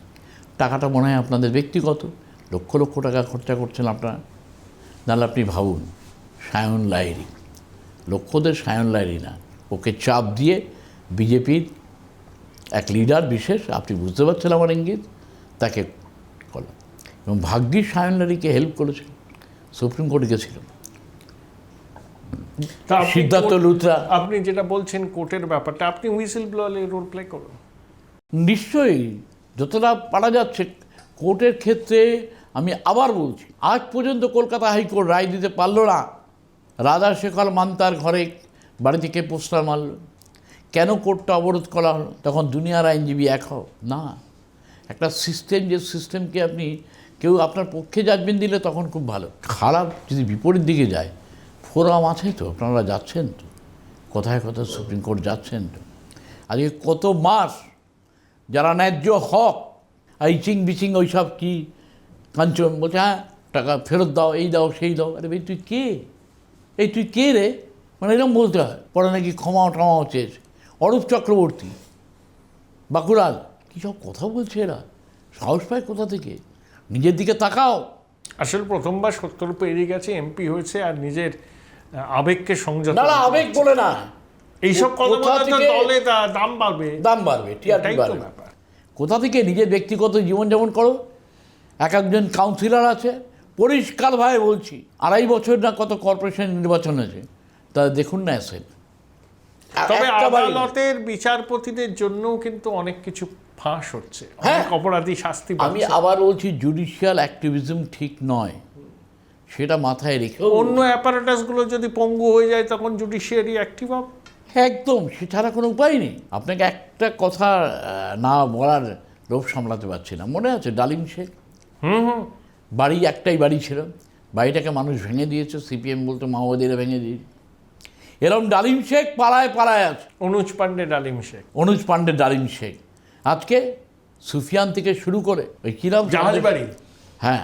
টাকাটা মনে হয় আপনাদের ব্যক্তিগত, লক্ষ লক্ষ টাকা খরচা করছেন আপনারা। নাহলে আপনি ভাবুন, সায়ন লাহিড়ী, লক্ষ্যদের সায়ন লাহিড়ী না, ওকে চাপ দিয়ে বিজেপির এক লিডার বিশেষ, আপনি বুঝতে পারছেন আমার ইঙ্গিত, তাকে করলাম। এবং ভাগ্যিস সায়ন লাহিড়ীকে হেল্প করেছিল, সুপ্রিম কোর্টে গেছিল সিদ্ধার্থ লুথরা। আপনি যেটা বলছেন কোর্টের ব্যাপারটা, আপনি হুইসেল ব্লোয়ারে রোল প্লে করুন। নিশ্চয়ই যতটা পারা যাচ্ছে। কোর্টের ক্ষেত্রে আমি আবার বলছি, আজ পর্যন্ত কলকাতা হাইকোর্ট রায় দিতে পারলো না রাজাশেখর মান্তার ঘরে বাড়ি থেকে পোস্টার মারল। কেন কোর্টটা অবরোধ করা হলো? তখন দুনিয়ার আইনজীবী এক হও না, একটা সিস্টেম, যে সিস্টেমকে আপনি কেউ আপনার পক্ষে জাজমেন্ট দিলে তখন খুব ভালো, খারাপ যদি বিপরীত দিকে যায়, ফোরাম আছে তো, আপনারা যাচ্ছেন তো, কোথায় কোথায় সুপ্রিম কোর্ট যাচ্ছেন তো। আজকে কত মাস যারা ন্যায্য হক, ইচিং বিচিং ওইসব কি কাঞ্চন বলছে, হ্যাঁ টাকা ফেরত দাও, এই দাও সেই দাও। আরে ভাই তুই কে? এই তুই কে রে? মানে এরকম বলতে হয়। পরে নাকি ক্ষমাও টমাও চেয়েছে। অরূপ চক্রবর্তী, বাঁকুড়াল, কী সব কথা বলছে এরা, সাহস পায় কোথা থেকে? নিজের দিকে তাকাও। আসলে প্রথমবার 70 পেরিয়ে গেছে, এমপি হয়েছে, আর নিজের আবেগকে সংযত। না, আবেগ বলে না, এইসব কথা বলতে দলে দাম বাড়বে, টিআরপি বাড়বে। কোথা থেকে নিজের ব্যক্তিগত জীবনযাপন করো। এক একজন কাউন্সিলর আছে, পরিষ্কারভাবে বলছি, 2.5 বছর না কত কর্পোরেশন নির্বাচন হয়েছে, তা দেখুন না এসে। তবে আদালতের বিচারপতিদের জন্যও কিন্তু অনেক কিছু ফাঁস হচ্ছে, অনেক অপরাধী শাস্তি পাচ্ছে। আমি আবার বলছি, জুডিশিয়াল অ্যাক্টিভিজম ঠিক নয়, সেটা মাথায় রেখে। অন্য অ্যাপারেটাসগুলো যদি পঙ্গু হয়ে যায়, তখন জুডিশিয়ারি অ্যাক্টিভ হবে একদম, সে ছাড়া কোনো উপায় নেই। আপনাকে একটা কথা না বলার লোভ সামলাতে পারছি না। মনে আছে ডালিম শেখ? বাড়ি একটাই বাড়ি ছিল, বাড়িটাকে মানুষ ভেঙে দিয়েছে, সিপিএম বলতো মাওবাদীরা ভেঙে দিয়েছে। এরকম ডালিম শেখ পাড়ায় পাড়ায় আছে। অনুজ পাণ্ডে ডালিম শেখ, অনুজ পাণ্ডে ডালিম শেখ, আজকে সুফিয়ান থেকে শুরু করে ওই কী নাম, জাহাজবাড়ি, হ্যাঁ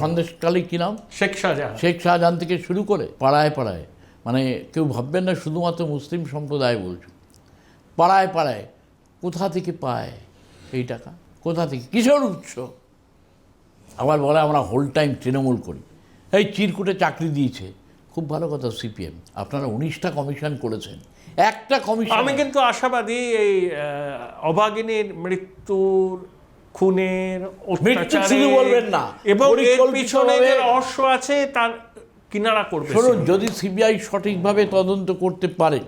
সন্দেশকালী কী নাম, শেখ শাহজাহান, শেখ শাহজাহান থেকে শুরু করে পাড়ায় পাড়ায়, মানে কেউ ভাববেন না শুধুমাত্র মুসলিম সম্প্রদায় বলছো, পাড়ায় পাড়ায়। কোথা থেকে পায় এই টাকা? কোথা থেকে, কিসের উৎস? আবার বলে আমরা হোল টাইম তৃণমূল করি। এই চিরকুটে চাকরি দিয়েছে, খুব ভালো কথা। সিপিএম আপনারা 19টা কমিশন করেছেন, একটা কমিশন। আমি কিন্তু আশাবাদী, এই অভাগিনীর মৃত্যুর, খুনের, শুধু বলবেন না, এবং এর পিছনে যে রহস্য আছে তার কিনারা করবে। শুনুন, যদি সিবিআই সঠিকভাবে তদন্ত করতে পারে,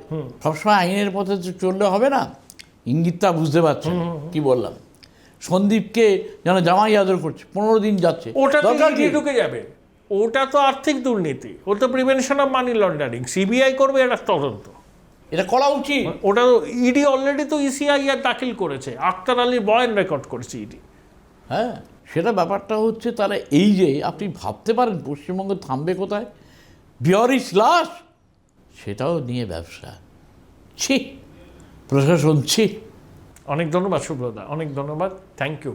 সবসময় আইনের পথে চললে হবে না। ইঙ্গিতটা বুঝতে পারছেন কি বললাম? সন্দীপকে যেন জামাই আদর করছে, 15 দিন যাচ্ছে, ওটা ঢুকে যাবে। ওটা তো আর্থিক দুর্নীতি, ও তো prevention of money laundering. CBI করবে এটা তদন্ত, এটা করা উচিত। ওটা ইডি অলরেডি তো ইসিআইআর দাখিল করেছে, আক্তার আলীর বয়ান রেকর্ড করেছে ইডি। হ্যাঁ, সেটা ব্যাপারটা হচ্ছে তাহলে এই যে আপনি ভাবতে পারেন পশ্চিমবঙ্গ থামবে কোথায়, বিহারিস লাশ, সেটাও নিয়ে ব্যবসা। ছি, প্রশাসন ছি। অনেক ধন্যবাদ সুব্রতদা, অনেক ধন্যবাদ, থ্যাংক ইউ।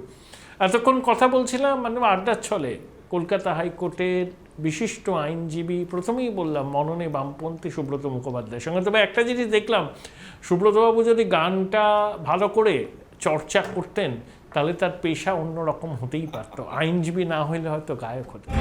এতক্ষণ কথা বলছিলাম মানে আড্ডার ছলে কলকাতা হাইকোর্টের বিশিষ্ট আইনজীবী, প্রথমেই বললাম মননে বামপন্থী সুব্রত মুখোপাধ্যায়ের সঙ্গে। তবে একটা জিনিস দেখলাম, সুব্রতবাবু যদি গানটা ভালো করে চর্চা করতেন তাহলে তার পেশা অন্যরকম হতেই পারতো, আইনজীবী না হলে হয়তো গায়ক হতেন।